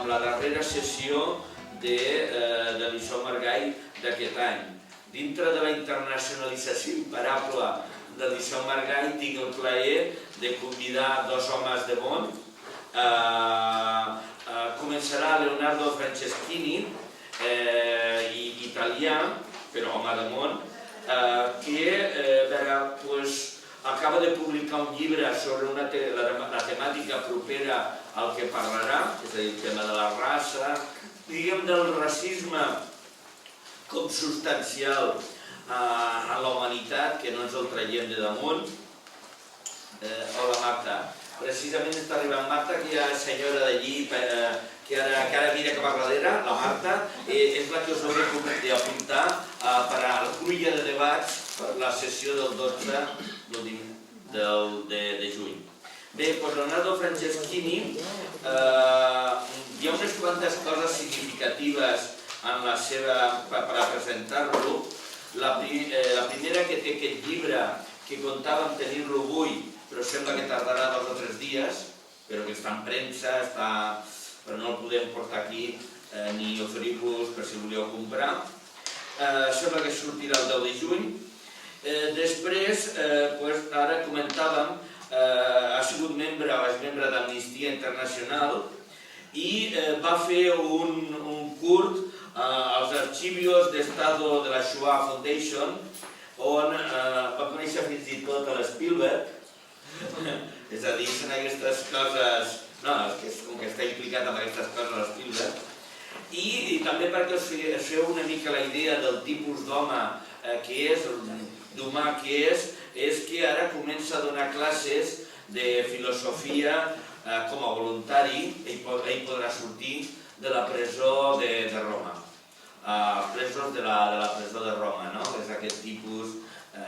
La darrera sessió de Liceu Margall d'aquest any. Dintre de la internacionalització imparable de Liceu Margall tinc el plaer de convidar dos homes de món. Començarà Leonardo Franceschini, italià, però home de món, que acaba de publicar un llibre sobre la temàtica propera al que parlarà, és a dir, el tema de la raça, diguem del racisme com substancial a la humanitat, que no ens el traiem de damunt. Hola, Marta. Precisament està arribant Marta, que hi ha senyora d'allí, que ara mira cap a darrere, la Marta, és la que us hauré d'apuntar per a la cruïlla de debats per la sessió del 12 de juny. Bé, doncs Leonardo Franceschini, hi ha unes quantes coses significatives en la seva, per presentar-lo. La primera, que té aquest llibre, que comptàvem tenir-lo avui, però sembla que tardarà 2 o 3 dies, però que està en premsa, però no el podem portar aquí ni oferir-vos per si volíeu comprar. Sembla que sortirà el 10 de juny. Després, ara comentàvem, ha sigut membre d'Amnistia Internacional i va fer un curt als Archivios de Estado de la Shoah Foundation, on va conèixer fins i tot a l'Spielberg. És a dir, són aquestes coses... No, com que està implicat en aquestes coses a l'Spielberg. I també perquè us feu una mica la idea del tipus d'home que és, d'humà que és que ara comença a donar classes de filosofia com a voluntari. Ell podrà sortir de la presó de Roma, presos de la presó de Roma, no? És aquest tipus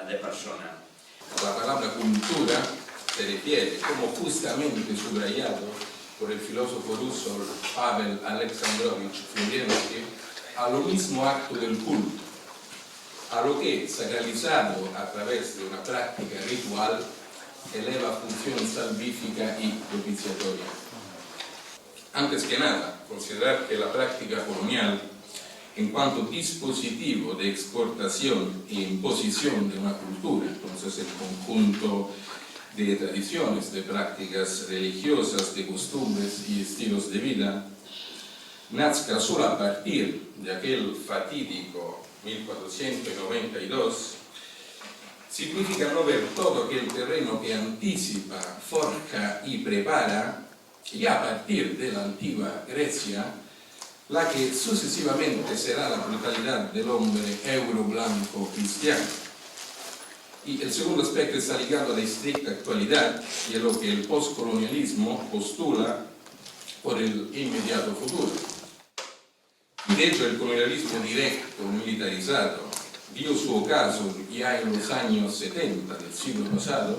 de persona. La palabra cultura se refiere, como justamente subrayado por el filósofo ruso Pavel Alexandrovich Florensky, a lo mismo acto del culto, a lo que, sacralizado a través de una práctica ritual, eleva función salvífica y propiciatoria. Antes que nada, considerar que la práctica colonial, en cuanto dispositivo de exportación e imposición de una cultura, entonces el conjunto de tradiciones, de prácticas religiosas, de costumbres y estilos de vida, nazca solo a partir de aquel fatídico 1492, significa no ver todo aquel terreno que anticipa, forja y prepara, ya a partir de la antigua Grecia, la que sucesivamente será la brutalidad del hombre euro-blanco cristiano. Y el segundo aspecto está ligado a la estricta actualidad y a lo que el postcolonialismo postula por el inmediato futuro. Y de hecho el colonialismo directo, militarizado, dio su ocaso ya en los años 70 del siglo pasado.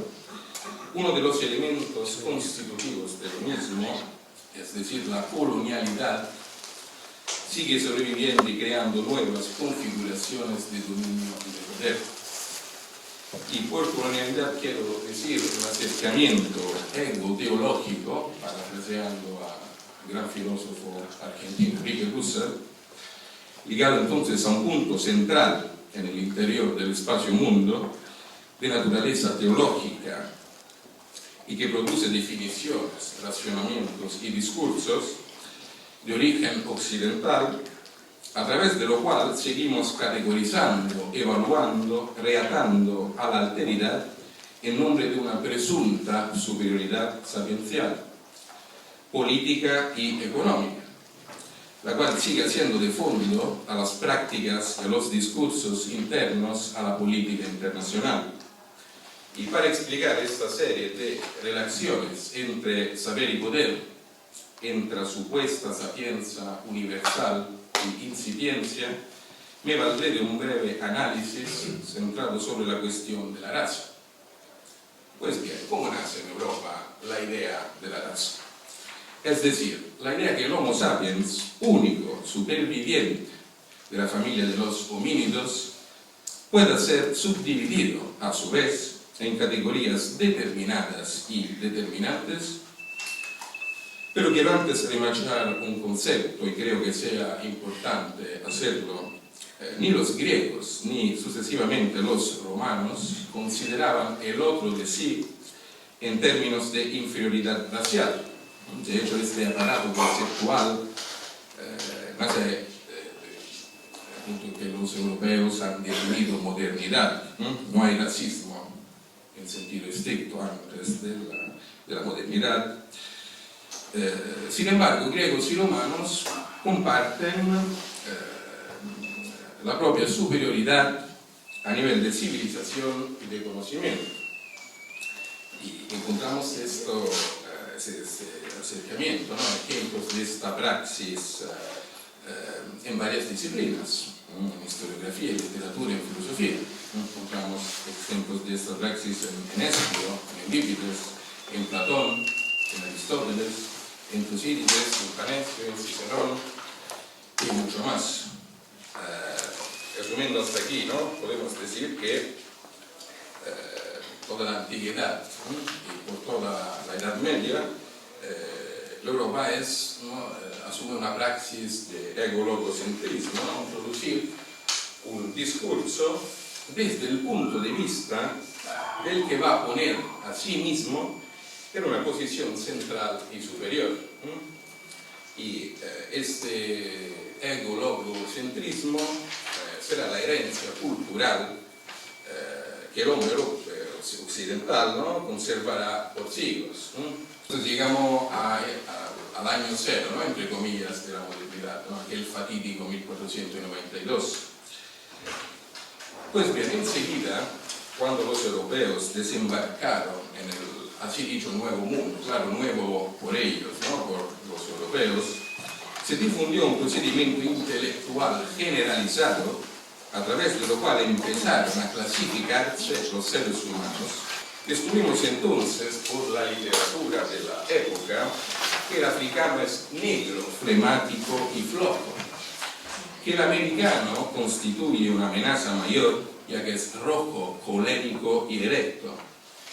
Uno de los elementos constitutivos de lo mismo, es decir, la colonialidad, sigue sobreviviendo y creando nuevas configuraciones de dominio y de poder. Y por colonialidad quiero decir un acercamiento ego-teológico, parafraseando al gran filósofo argentino Enrique Husserl, ligado entonces a un punto central en el interior del espacio-mundo, de naturaleza teológica y que produce definiciones, racionamientos y discursos de origen occidental, a través de lo cual seguimos categorizando, evaluando, reatando a la alteridad en nombre de una presunta superioridad sapiencial, política y económica, la cual sigue siendo de fondo a las prácticas y a los discursos internos a la política internacional. Y para explicar esta serie de relaciones entre saber y poder, entre supuesta sapienza universal y incipiencia, me valdré de un breve análisis centrado sobre la cuestión de la raza. Pues bien, ¿cómo nace en Europa la idea de la raza? Es decir, la idea que el Homo sapiens, único superviviente de la familia de los homínidos, pueda ser subdividido a su vez en categorías determinadas y determinantes, pero quiero antes remachar un concepto, y creo que sea importante hacerlo. Ni los griegos, ni sucesivamente los romanos consideraban el otro de sí en términos de inferioridad racial. De hecho, este aparato conceptual nace punto que los europeos han definido modernidad. No hay racismo en sentido estricto antes de la modernidad. Sin embargo, griegos y romanos comparten la propia superioridad a nivel de civilización y de conocimiento. Y encontramos ese acercamiento, ¿no? Ejemplos de esta praxis en varias disciplinas, en historiografía, en literatura, en filosofía. Encontramos ejemplos de esta praxis en Esquilo, en Eurípides, en Platón, en Aristóteles, en Tucídides, en Panecio, en Cicerón y mucho más. Resumiendo hasta aquí, ¿no? Podemos decir que toda la antigüedad y por toda la Edad Media, la Europa asume una praxis de ego-logocentrismo, ¿no? Introducir un discurso desde el punto de vista del que va a poner a sí mismo en una posición central y superior. Y este ego-logocentrismo será la herencia cultural que el hombre occidental, ¿no? conservará por siglos. Entonces llegamos al año cero, ¿no? entre comillas, de la modernidad, ¿no? aquel fatídico 1492. Pues bien, enseguida, cuando los europeos desembarcaron en el así dicho nuevo mundo, claro, nuevo por ellos, ¿no? por los europeos, se difundió un procedimiento intelectual generalizado a través de lo cual empezaron a clasificarse los seres humanos. Descubrimos entonces por la literatura de la época que el africano es negro, flemático y flojo, que el americano constituye una amenaza mayor ya que es rojo, colérico y erecto,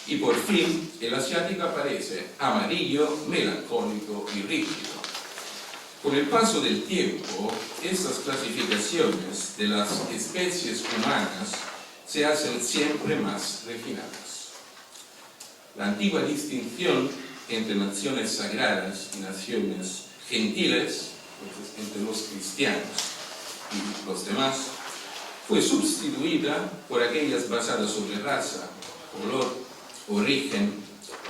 y por fin el asiático aparece amarillo, melancólico y rígido. Con el paso del tiempo, estas clasificaciones de las especies humanas se hacen siempre más refinadas. La antigua distinción entre naciones sagradas y naciones gentiles, entre los cristianos y los demás, fue sustituida por aquellas basadas sobre raza, color, origen,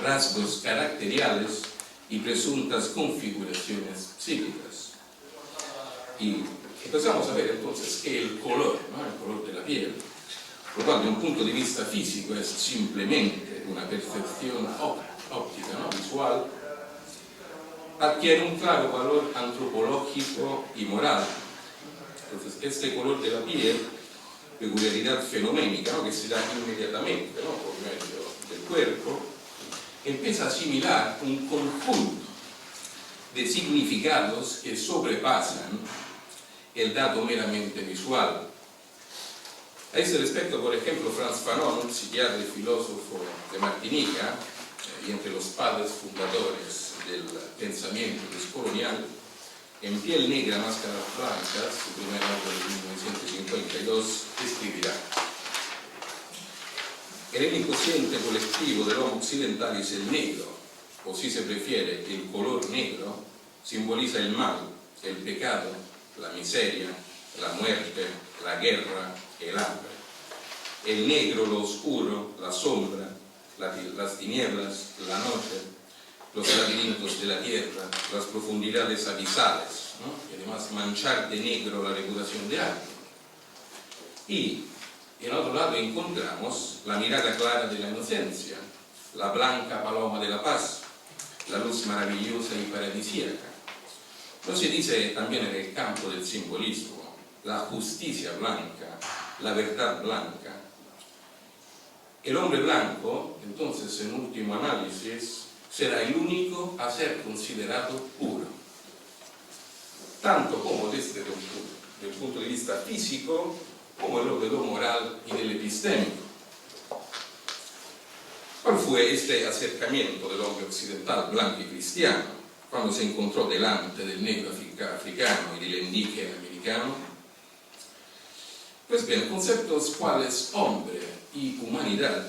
rasgos caracteriales y presuntas configuraciones psíquicas. Y empezamos a ver entonces que el color, ¿no? el color de la piel, por lo cual de un punto de vista físico es simplemente una percepción óptica, ¿no? visual, adquiere un claro valor antropológico y moral. Entonces este color de la piel, peculiaridad fenoménica, ¿no? que se da inmediatamente, ¿no? por medio del cuerpo, empieza a asimilar un conjunto de significados que sobrepasan el dato meramente visual. A ese respecto, por ejemplo, Frantz Fanon, psiquiatra y filósofo de Martinica, y entre los padres fundadores del pensamiento descolonial, en Piel negra, máscaras blancas, su primer obra de 1952, escribirá: el inconsciente colectivo del Homo occidental es el negro, o si se prefiere, el color negro, simboliza el mal, el pecado, la miseria, la muerte, la guerra, el hambre. El negro, lo oscuro, la sombra, las tinieblas, la noche, los laberintos de la tierra, las profundidades abisales, ¿no? Y además manchar de negro la reputación de alguien. Y en otro lado encontramos la mirada clara de la inocencia, la blanca paloma de la paz, la luz maravillosa y paradisíaca. No se dice también en el campo del simbolismo, la justicia blanca, la verdad blanca. El hombre blanco, entonces, en último análisis, será el único a ser considerado puro, tanto como desde el punto de vista físico, como de lo moral y del epistémico. ¿Cuál fue este acercamiento del hombre occidental, blanco y cristiano, cuando se encontró delante del negro africano y del indígena americano? Pues bien, conceptos cuales hombre y humanidad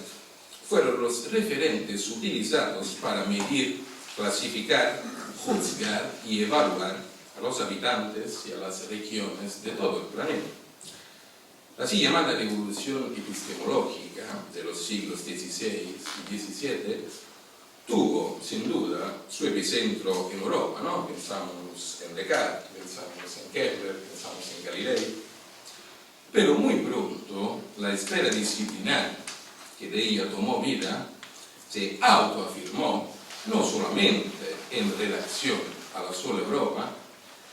fueron los referentes utilizados para medir, clasificar, juzgar y evaluar a los habitantes y a las regiones de todo el planeta. La así llamada revolución epistemológica de los siglos XVI y XVII tuvo, sin duda, su epicentro en Europa, ¿no? Pensamos en Descartes, pensamos en Kepler, pensamos en Galilei. Pero muy pronto la esfera disciplinar que de ella tomó vida se autoafirmó no solamente en relación a la sola Europa,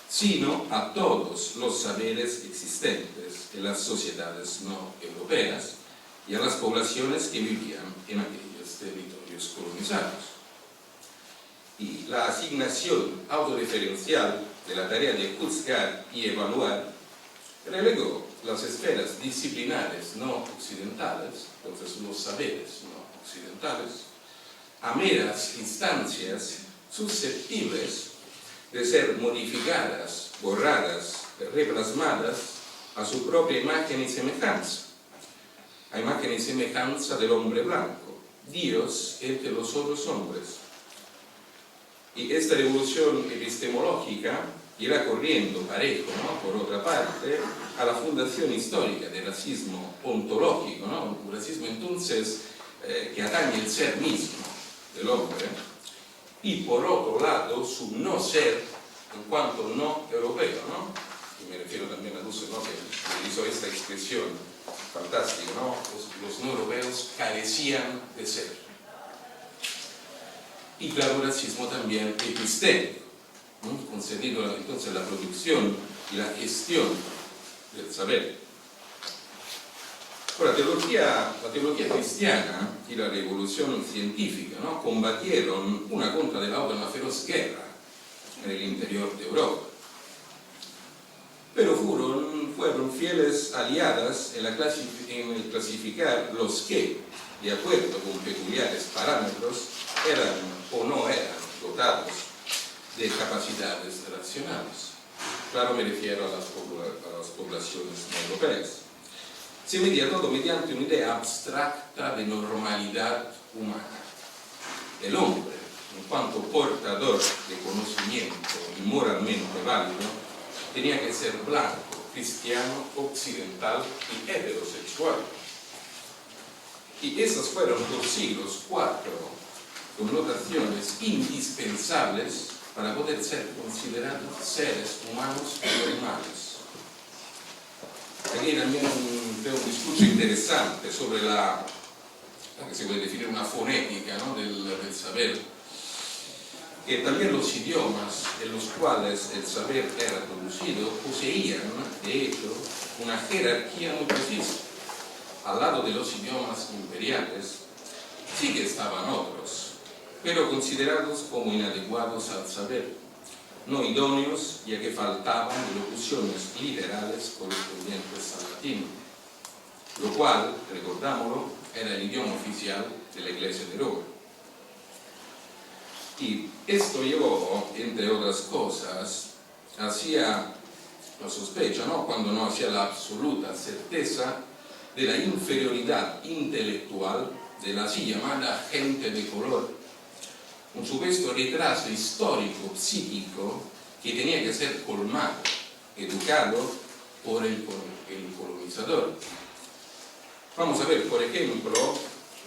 sino a todos los saberes existentes en las sociedades no europeas y a las poblaciones que vivían en aquellos territorios colonizados. Y la asignación autorreferencial de la tarea de juzgar y evaluar relegó las esferas disciplinares no occidentales, entonces los saberes no occidentales, a meras instancias susceptibles de ser modificadas, borradas, replasmadas a su propia imagen y semejanza, a imagen y semejanza del hombre blanco, Dios entre los otros hombres. Y esta revolución epistemológica irá corriendo parejo, ¿no? Por otra parte, a la fundación histórica del racismo ontológico, ¿no? Un racismo entonces que atañe el ser mismo del hombre, y por otro lado su no ser en cuanto no europeo, ¿no? Y me refiero también a Dussel, ¿no? Que utilizó esta expresión fantástica, ¿no? Los no europeos carecían de ser. Y claro, racismo también epistémico, ¿no? Concedido entonces la producción y la gestión del saber. Ahora, la teología cristiana y la revolución científica, ¿no? Combatieron una contra de la otra una feroz guerra en el interior de Europa. Pero fueron fieles aliadas en el clasificar los que, de acuerdo con peculiares parámetros, eran o no eran dotados de capacidades racionales. Claro, me refiero a las poblaciones no europeas. Se medía todo mediante una idea abstracta de normalidad humana. El hombre, en cuanto portador de conocimiento y moralmente válido, tenía que ser blanco, cristiano, occidental y heterosexual. Y esos fueron los siglos 4 connotaciones indispensables para poder ser considerados seres humanos y normales. Aquí también veo un discurso interesante sobre la que se puede definir una fonética, ¿no? del saber, que también los idiomas en los cuales el saber era producido poseían, de hecho, una jerarquía muy precisa. Al lado de los idiomas imperiales sí que estaban otros, pero considerados como inadecuados al saber, no idóneos, ya que faltaban de locuciones literales correspondientes al latín, lo cual, recordámoslo, era el idioma oficial de la Iglesia de Roma. Y esto llevó, entre otras cosas, hacia la sospecha, ¿no? Cuando no hacia la absoluta certeza de la inferioridad intelectual de la así llamada gente de color, un supuesto retraso histórico, psíquico, que tenía que ser colmado, educado por el colonizador. Vamos a ver, por ejemplo,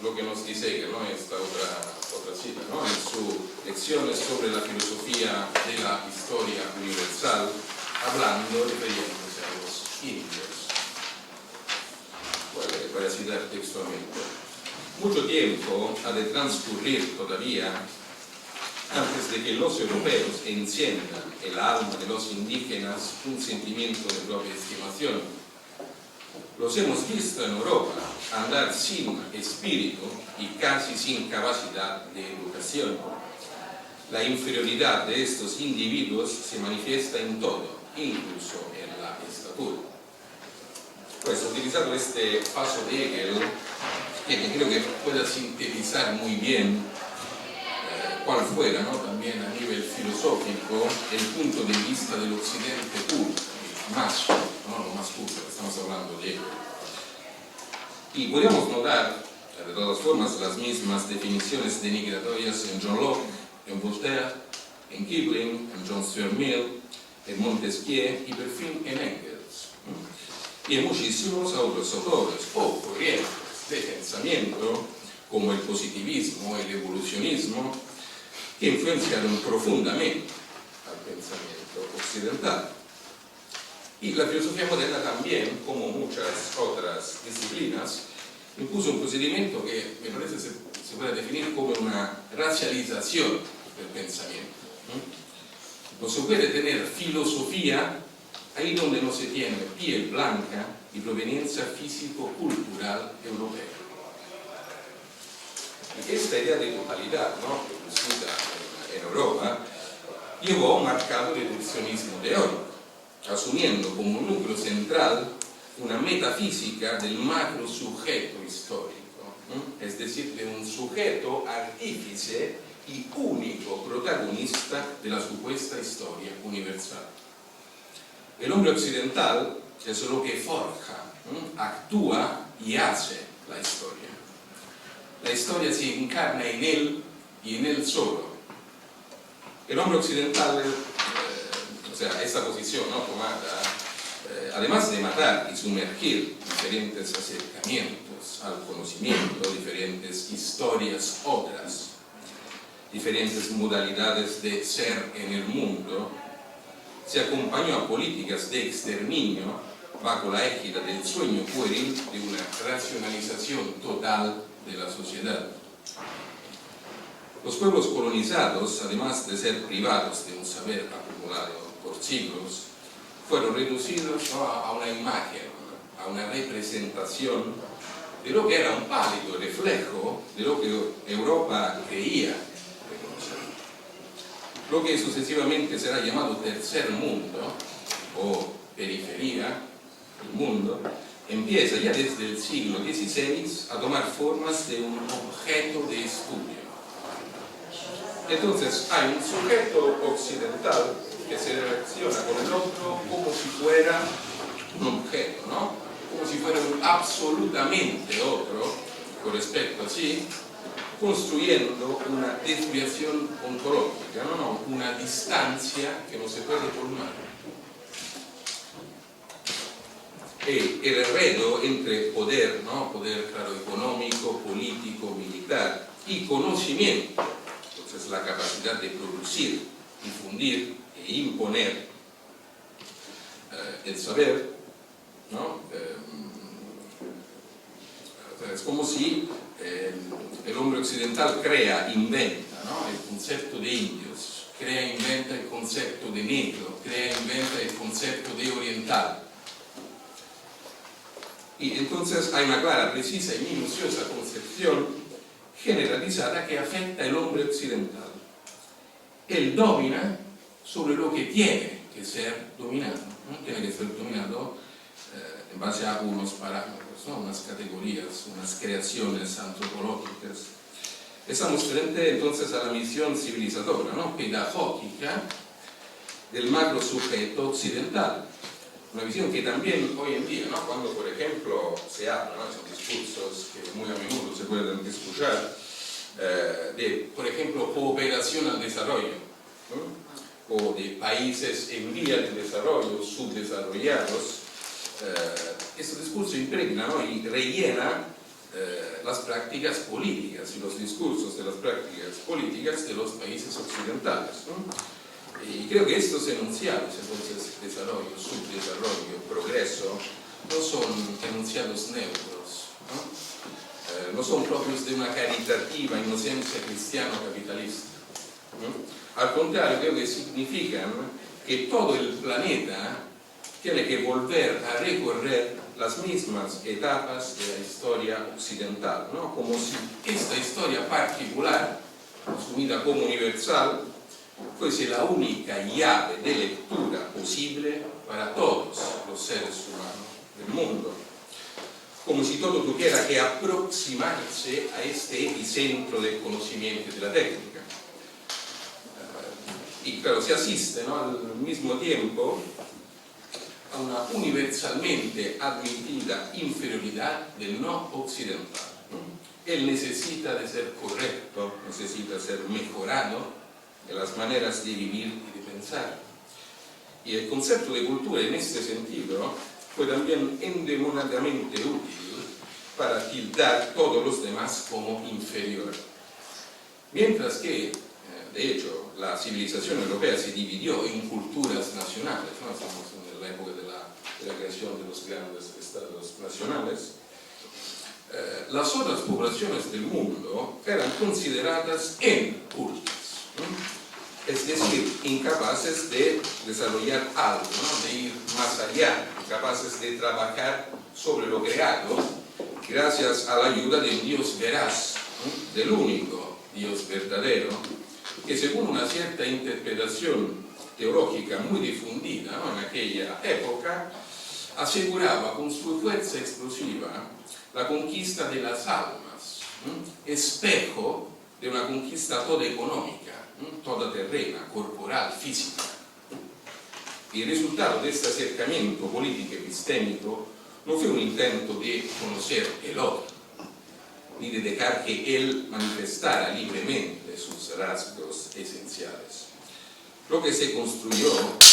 lo que nos dice Hegel, ¿no? Esta otra cita, ¿no? En su lecciones sobre la filosofía de la historia universal, hablando, refiriéndose a los indios. Voy a citar textualmente. Mucho tiempo ha de transcurrir todavía antes de que los europeos enciendan el alma de los indígenas un sentimiento de propia estimación. Los hemos visto en Europa andar sin espíritu y casi sin capacidad de educación. La inferioridad de estos individuos se manifiesta en todo, incluso en la estatura. Pues utilizando este paso de Hegel, que creo que pueda sintetizar muy bien cuál fuera, ¿no? También a nivel filosófico, el punto de vista del occidente puro, más, ¿no? Lo más puro, estamos hablando de ello. Y podemos notar, de todas formas, las mismas definiciones denigratorias en John Locke, en Voltaire, en Kipling, en John Stuart Mill, en Montesquieu y por fin en Engels. Y en muchísimos otros autores o corrientes de pensamiento, como el positivismo, el evolucionismo, que influenciaron profundamente al pensamiento occidental. Y la filosofía moderna también, como muchas otras disciplinas, impuso un procedimiento que me parece se puede definir como una racialización del pensamiento. No se puede tener filosofía ahí donde no se tiene piel blanca y proveniencia físico-cultural europea. Y esta idea de totalidad, ¿no?, producida en Europa, llevó a un marcado reduccionismo teórico, asumiendo como un núcleo central una metafísica del macro sujeto histórico, es decir, de un sujeto artífice y único protagonista de la supuesta historia universal. El hombre occidental es lo que forja, actúa y hace la historia. La historia se encarna en él y en él solo. El hombre occidental, o sea, esta posición, ¿no?, tomada, además de matar y sumergir diferentes acercamientos al conocimiento, diferentes historias otras, diferentes modalidades de ser en el mundo, se acompañó a políticas de exterminio bajo la égida del sueño pueril de una racionalización total de la sociedad. Los pueblos colonizados, además de ser privados de un saber acumulado por siglos, fueron reducidos, ¿no?, a una imagen, a una representación de lo que era un pálido reflejo de lo que Europa creía reconocer. Lo que sucesivamente será llamado tercer mundo o periferia del mundo empieza ya desde el siglo XVI a tomar formas de un objeto de estudio. Entonces hay un sujeto occidental que se relaciona con el otro como si fuera un objeto, ¿no?, como si fuera un absolutamente otro con respecto a sí, construyendo una desviación ontológica, una distancia que no se puede colmar. El enredo entre poder, poder, claro, económico, político, militar y conocimiento, entonces la capacidad de producir, difundir e imponer el saber, es como si el hombre occidental crea, inventa, el concepto de indios, crea, inventa el concepto de negro, crea, inventa el concepto de oriental. Y entonces hay una clara, precisa y minuciosa concepción generalizada que afecta al hombre occidental. Él domina sobre lo que tiene que ser dominado, tiene que ser dominado en base a unos parámetros, unas categorías, unas creaciones antropológicas. Estamos frente entonces a la misión civilizadora, pedagógica del macro sujeto occidental, una visión que también hoy en día, ¿no? Cuando por ejemplo se habla, ¿no? Esos discursos que muy a menudo se pueden escuchar, de, por ejemplo, cooperación al desarrollo, ¿no? O de países en vías de desarrollo, subdesarrollados, este discurso impregna, ¿no? Y rellena las prácticas políticas y los discursos de las prácticas políticas de los países occidentales, ¿no? Y creo que estos enunciados, entonces, desarrollo, subdesarrollo, progreso, no son enunciados neutros, ¿no? No son propios de una caritativa inocencia cristiano-capitalista, ¿no? Al contrario, creo que significan que todo el planeta tiene que volver a recorrer las mismas etapas de la historia occidental, ¿no? Como si esta historia particular, asumida como universal, fuese la única llave de lectura posible para todos los seres humanos del mundo. Como si todo tuviera que aproximarse a este epicentro del conocimiento y de la técnica. Y claro, se asiste, ¿no? Al mismo tiempo a una universalmente admitida inferioridad del no occidental, ¿no? Él necesita de ser correcto, necesita ser mejorado en las maneras de vivir y de pensar. Y el concepto de cultura en este sentido fue también endemonadamente útil para tildar todos los demás como inferior. Mientras que, de hecho, la civilización europea se dividió en culturas nacionales, ¿no? Estamos en la época de la creación de los grandes estados nacionales. Las otras poblaciones del mundo eran consideradas incultas, ¿no? Es decir, incapaces de desarrollar algo, ¿no? De ir más allá, incapaces de trabajar sobre lo creado gracias a la ayuda de un Dios veraz, ¿no? Del único Dios verdadero, que según una cierta interpretación teológica muy difundida, ¿no? En aquella época, aseguraba con su fuerza explosiva la conquista de las almas, ¿no? Espejo de una conquista toda económica, toda terrena, corporal, física. Y el resultado de este acercamiento político epistémico no fue un intento de conocer el otro, ni de dejar que él manifestara libremente sus rasgos esenciales. Lo que se construyó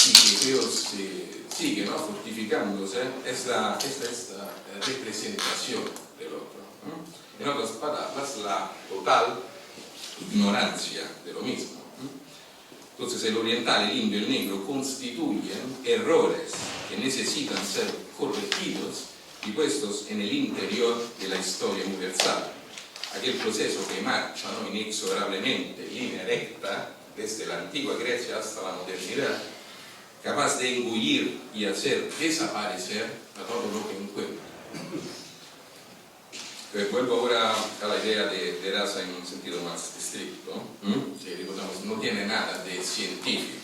y que creo se sigue, ¿no? Fortificándose es esta representación del otro, ¿no? En otras palabras, la total ignorancia de lo mismo. Entonces el oriental, el indio y el negro constituyen errores que necesitan ser corregidos y puestos en el interior de la historia universal. Aquel proceso que marcha, ¿no? Inexorablemente, en línea recta, desde la antigua Grecia hasta la modernidad, capaz de engullir y hacer desaparecer a todo lo que encuentra. Vuelvo ahora a la idea de raza en un sentido más estricto, que recordamos, no tiene nada de científico.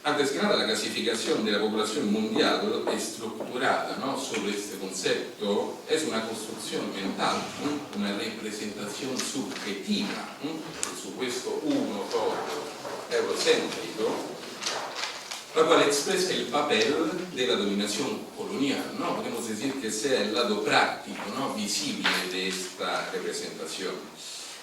Antes que nada, la clasificación de la población mundial estructurada, ¿no? Sobre este concepto es una construcción mental, ¿no? Una representación subjetiva, ¿no? Por supuesto, uno todo eurocéntrico, la cual expresa el papel de la dominación colonial, ¿no? Podemos decir que sea el lado práctico, ¿no? Visible de esta representación.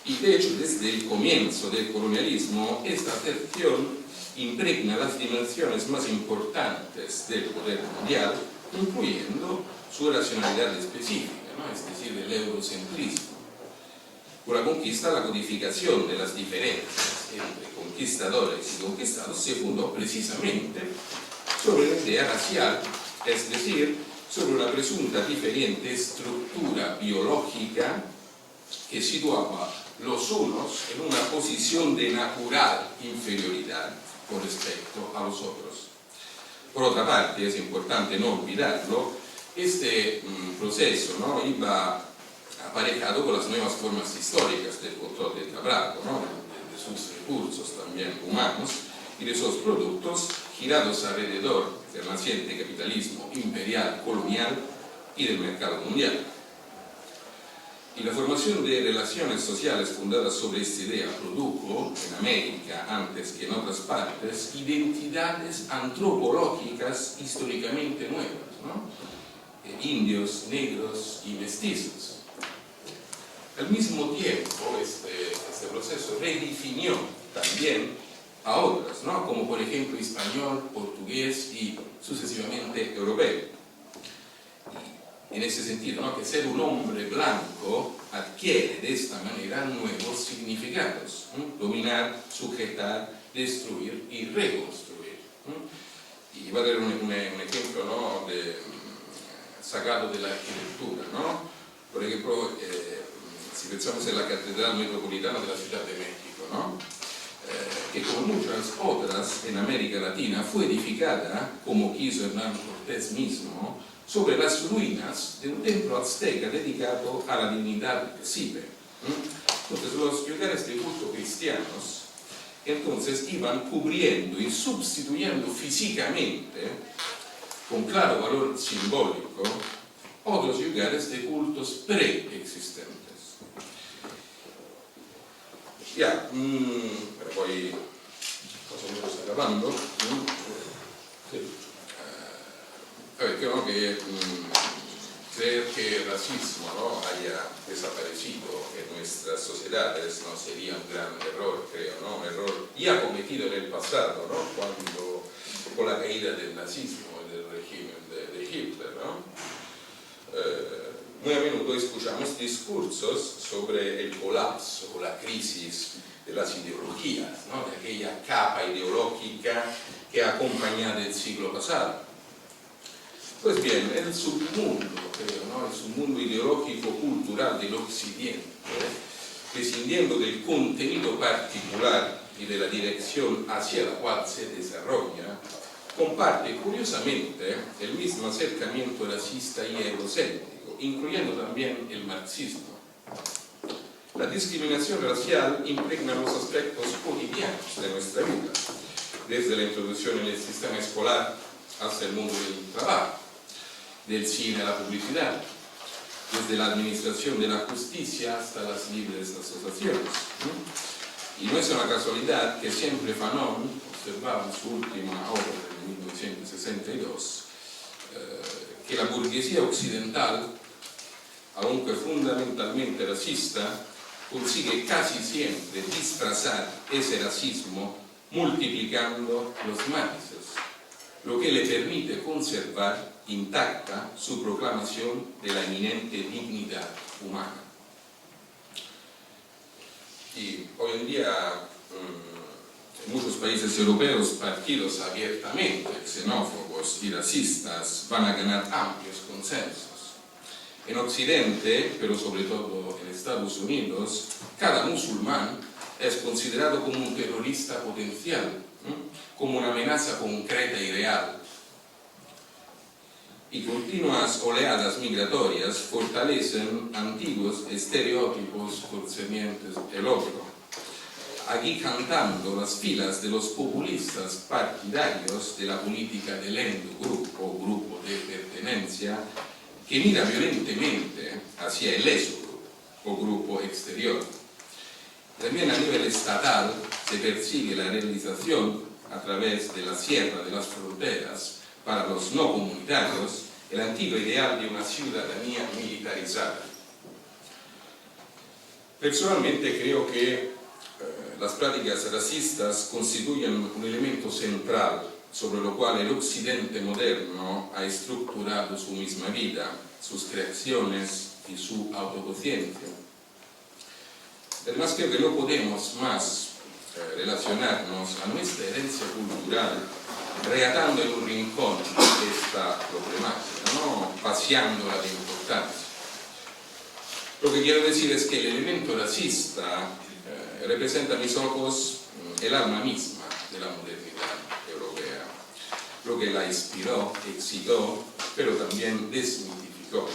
Y de hecho, desde el comienzo del colonialismo, esta acepción impregna las dimensiones más importantes del poder mundial, incluyendo su racionalidad específica, ¿no? Es decir, el eurocentrismo. Con la conquista, la codificación de las diferencias entre conquistadores y conquistados se fundó precisamente sobre la idea racial, es decir, sobre una presunta diferente estructura biológica que situaba los unos en una posición de natural inferioridad con respecto a los otros. Por otra parte, es importante no olvidarlo, este proceso, ¿no? Iba aparejado con las nuevas formas históricas del control del trabajo, ¿no? De sus recursos también humanos y de sus productos girados alrededor del naciente capitalismo imperial, colonial y del mercado mundial. Y la formación de relaciones sociales fundadas sobre esta idea produjo, en América antes que en otras partes, identidades antropológicas históricamente nuevas, ¿no? Indios, negros y mestizos. Al mismo tiempo, este proceso redefinió también a otras, ¿no? Como por ejemplo español, portugués y sucesivamente europeo. En ese sentido, ¿no? Que ser un hombre blanco adquiere de esta manera nuevos significados, ¿no? Dominar, sujetar, destruir y reconstruir, ¿no? Y voy a dar un ejemplo, ¿no? Sacado de la arquitectura, ¿no? Por ejemplo, si pensamos en la Catedral Metropolitana de la Ciudad de México, ¿no? Que como muchas otras en América Latina fue edificada, como quiso Hernán Cortés mismo, sobre las ruinas de un templo azteca dedicado a la divinidad Cipe. Entonces los lugares de culto cristianos entonces iban cubriendo y sustituyendo físicamente, con claro valor simbólico, otros lugares de cultos preexistentes. Ya, pero voy más o menos acabando. Sí. Creo que creer que el racismo, ¿no? haya desaparecido en nuestras sociedades no sería un gran error, creo, ¿no? Un error ya cometido en el pasado, ¿no? Cuando, con la caída del nazismo y del régimen de Hitler, ¿no? Muy a menudo escuchamos discursos sobre el colapso o la crisis de las ideologías, ¿no? De aquella capa ideológica que acompañaba el siglo pasado. Pues bien, el submundo, creo, ¿no? El submundo ideológico-cultural del Occidente, prescindiendo del contenido particular y de la dirección hacia la cual se desarrolla, comparte curiosamente el mismo acercamiento racista y egocéntrico, incluyendo también el marxismo. La discriminación racial impregna los aspectos cotidianos de nuestra vida, desde la introducción en el sistema escolar hasta el mundo del trabajo, del cine a la publicidad, desde la administración de la justicia hasta las libres asociaciones. Y no es una casualidad que siempre Fanon observaba en su última obra de 1962 que la burguesía occidental, aunque fundamentalmente racista, consigue casi siempre disfrazar ese racismo multiplicando los matices, lo que le permite conservar intacta su proclamación de la eminente dignidad humana. Y hoy en día en muchos países europeos partidos abiertamente xenófobos y racistas van a ganar amplios consensos. En Occidente, pero sobre todo en Estados Unidos, cada musulmán es considerado como un terrorista potencial, como una amenaza concreta y real. Y continuas oleadas migratorias fortalecen antiguos estereotipos concernientes del otro, agigantando las filas de los populistas partidarios de la política del endogrupo o grupo de pertenencia que mira violentemente hacia el exogrupo o grupo exterior. También a nivel estatal se persigue la realización a través de la sierra de las fronteras para los no comunitarios el antiguo ideal de una ciudadanía militarizada. Personalmente creo que las prácticas racistas constituyen un elemento central sobre lo cual el Occidente moderno ha estructurado su misma vida, sus creaciones y su autoconciencia. Además creo que no podemos más relacionarnos a nuestra herencia cultural reatando en un rincón esta problemática, ¿no? Paseándola de importancia. Lo que quiero decir es que el elemento racista representa a mis ojos el alma misma de la modernidad europea, lo que la inspiró, excitó, pero también desmitificó.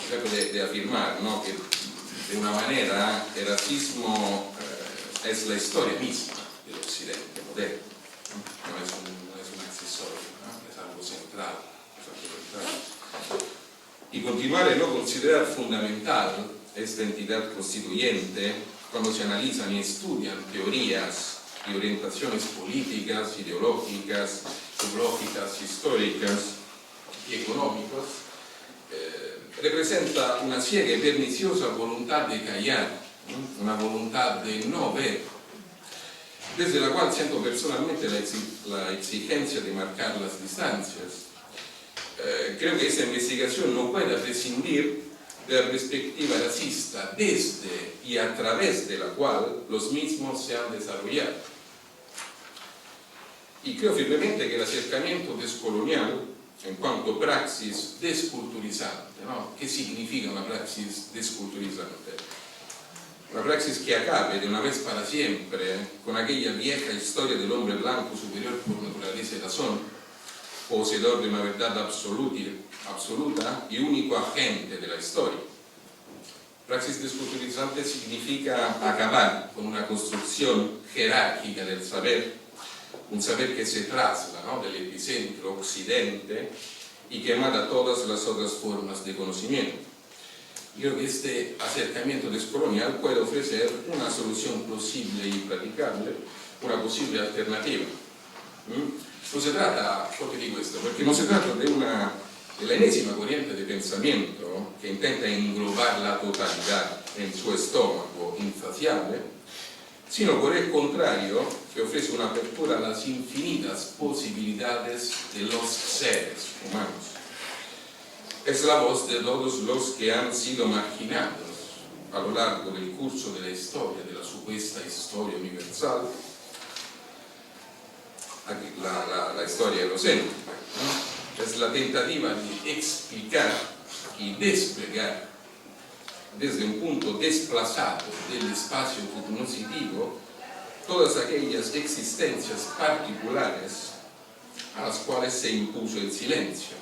Trato de afirmar, ¿no? Que de una manera el racismo es la historia misma del Occidente moderno, no es un accesorio, ¿no? Es algo central. y continuar a no considerar fundamental esta entidad constituyente cuando se analizan y estudian teorías y orientaciones políticas, ideológicas, sociológicas, históricas y económicas, representa una ciega y perniciosa voluntad de callar, una voluntad de no ver, desde la cual siento personalmente la exigencia de marcar las distancias. Creo que esta investigación no puede prescindir de la perspectiva racista desde y a través de la cual los mismos se han desarrollado. Y creo firmemente que el acercamiento descolonial, en cuanto praxis desculturizante, ¿no? ¿Qué significa una praxis desculturizante? Una praxis que acabe de una vez para siempre con aquella vieja historia del hombre blanco superior por naturaleza y razón, poseedor de una verdad absoluta y único agente de la historia. Praxis desculturizante significa acabar con una construcción jerárquica del saber, un saber que se traslada, ¿no?, del epicentro occidente y que mata todas las otras formas de conocimiento. Creo que este acercamiento descolonial puede ofrecer una solución plausible y praticable, una posible alternativa. No se trata, ¿por qué digo esto? Porque no se trata de la enésima corriente de pensamiento que intenta englobar la totalidad en su estómago insaciable, sino por el contrario, que ofrece una apertura a las infinitas posibilidades de los seres humanos. Es la voz de todos los que han sido marginados a lo largo del curso de la historia, de la supuesta historia universal, la historia eurocéntrica, ¿no? Es la tentativa de explicar y desplegar desde un punto desplazado del espacio cognoscitivo todas aquellas existencias particulares a las cuales se impuso el silencio.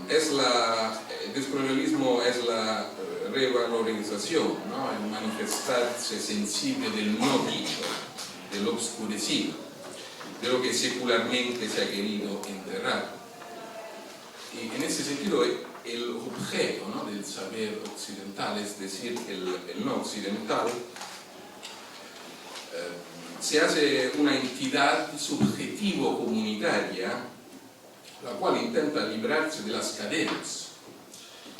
El descolonialismo es la revalorización, ¿no?, el manifestarse sensible del no dicho, del obscurecido, de lo que secularmente se ha querido enterrar. Y en ese sentido, el objeto, ¿no?, del saber occidental, es decir, el no occidental, se hace una entidad subjetivo-comunitaria, la cual intenta librarse de las cadenas,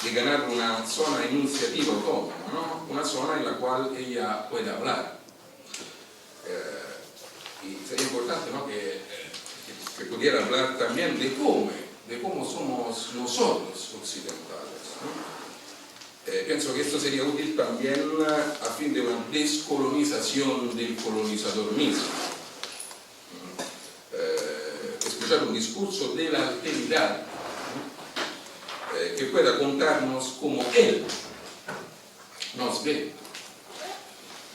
de ganar una zona enunciativa autónoma, ¿no?, una zona en la cual ella puede hablar. Y sería importante, ¿no?, que pudiera hablar también de cómo somos nosotros occidentales, ¿no? Pienso que esto sería útil también a fin de una descolonización del colonizador mismo. Escuchar un discurso de la alteridad, ¿no?, que pueda contarnos cómo él nos ve.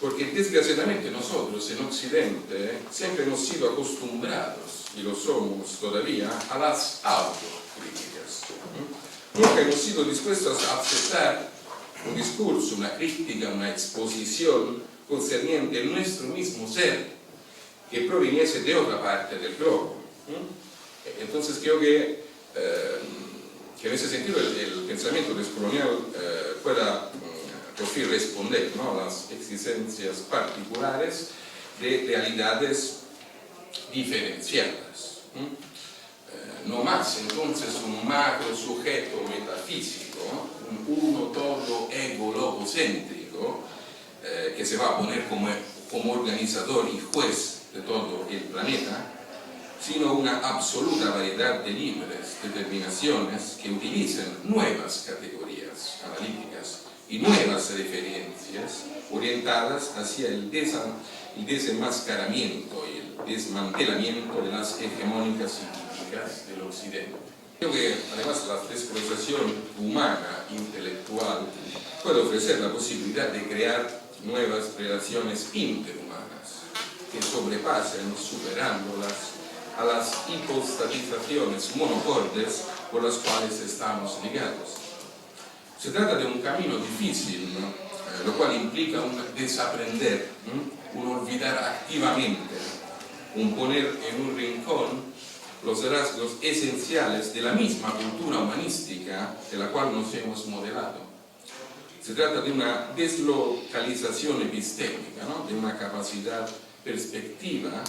Porque desgraciadamente nosotros en Occidente siempre hemos sido acostumbrados, y lo somos todavía, a las autocríticas. Nunca hemos sido dispuestos a aceptar un discurso, una crítica, una exposición concerniente a nuestro mismo ser, que proviniese de otra parte del globo. Entonces creo que en ese sentido el pensamiento descolonial pueda por fin responder, ¿no?, a las exigencias particulares de realidades diferenciadas. No más entonces un macro sujeto metafísico, un uno todo ego logocéntrico que se va a poner como organizador y juez de todo el planeta, sino una absoluta variedad de libres determinaciones que utilizan nuevas categorías analíticas y nuevas referencias orientadas hacia el desenmascaramiento y el desmantelamiento de las hegemónicas científicas del Occidente. Creo que además la descolonización humana, intelectual, puede ofrecer la posibilidad de crear nuevas relaciones interhumanas que sobrepasen, superándolas, a las hipostatizaciones monocordes por las cuales estamos ligados. Se trata de un camino difícil, ¿no?, lo cual implica un desaprender, un olvidar activamente, un poner en un rincón los rasgos esenciales de la misma cultura humanística de la cual nos hemos modelado. Se trata de una deslocalización epistémica, ¿no? De una capacidad perspectiva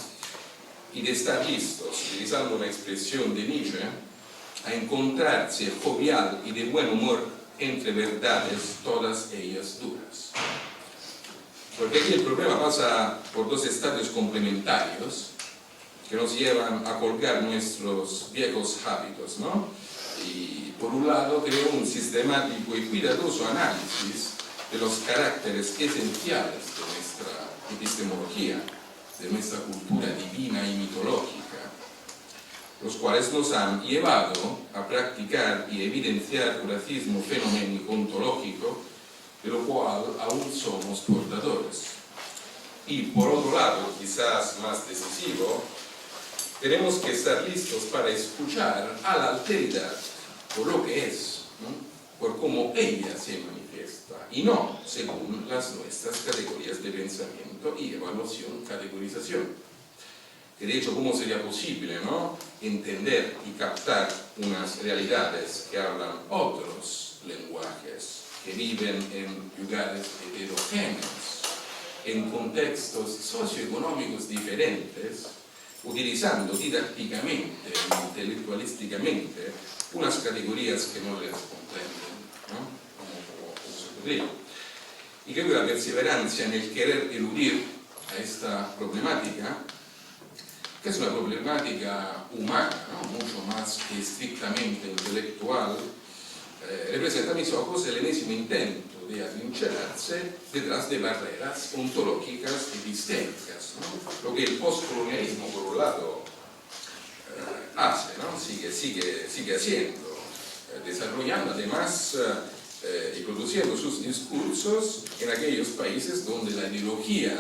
y de estar listos, utilizando la expresión de Nietzsche, a encontrarse jovial y de buen humor entre verdades, todas ellas duras. Porque aquí el problema pasa por dos estadios complementarios que nos llevan a colgar nuestros viejos hábitos, ¿no? Y por un lado creo un sistemático y cuidadoso análisis de los caracteres esenciales de nuestra epistemología, de nuestra cultura divina y mitológica, los cuales nos han llevado a practicar y evidenciar un racismo fenoménico ontológico de lo cual aún somos portadores. Y por otro lado, quizás más decisivo, tenemos que estar listos para escuchar a la alteridad por lo que es, ¿no? Por cómo ella se manifiesta, y no según las nuestras categorías de pensamiento y evaluación, categorización. Que de hecho, ¿cómo sería posible, ¿no? Entender y captar unas realidades que hablan otros lenguajes, que viven en lugares heterogéneos, en contextos socioeconómicos diferentes, utilizando didácticamente, intelectualísticamente, unas categorías que no les comprenden, ¿no? Como se podría. Y creo que la perseverancia en el querer eludir a esta problemática, que es una problemática humana, ¿no? Mucho más que estrictamente intelectual, representa a mis ojos el enésimo intento de atrincherarse detrás de barreras ontológicas epistémicas, ¿no? Lo que el postcolonialismo, por un lado, hace, ¿no? sigue haciendo, desarrollando además y produciendo sus discursos en aquellos países donde la ideología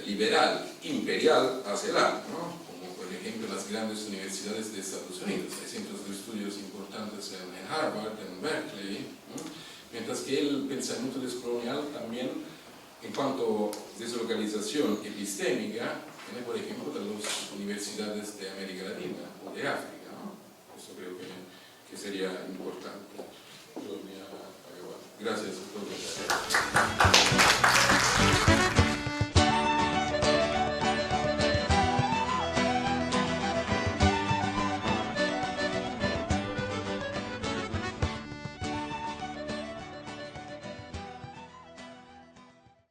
liberal imperial hace el arte, ¿no? Como por ejemplo las grandes universidades de Estados Unidos. Hay centros de estudios importantes en Harvard, en Berkeley, ¿no? Mientras que el pensamiento descolonial también, en cuanto a deslocalización epistémica, viene por ejemplo de las universidades de América Latina o de África, ¿no? Eso creo que sería importante.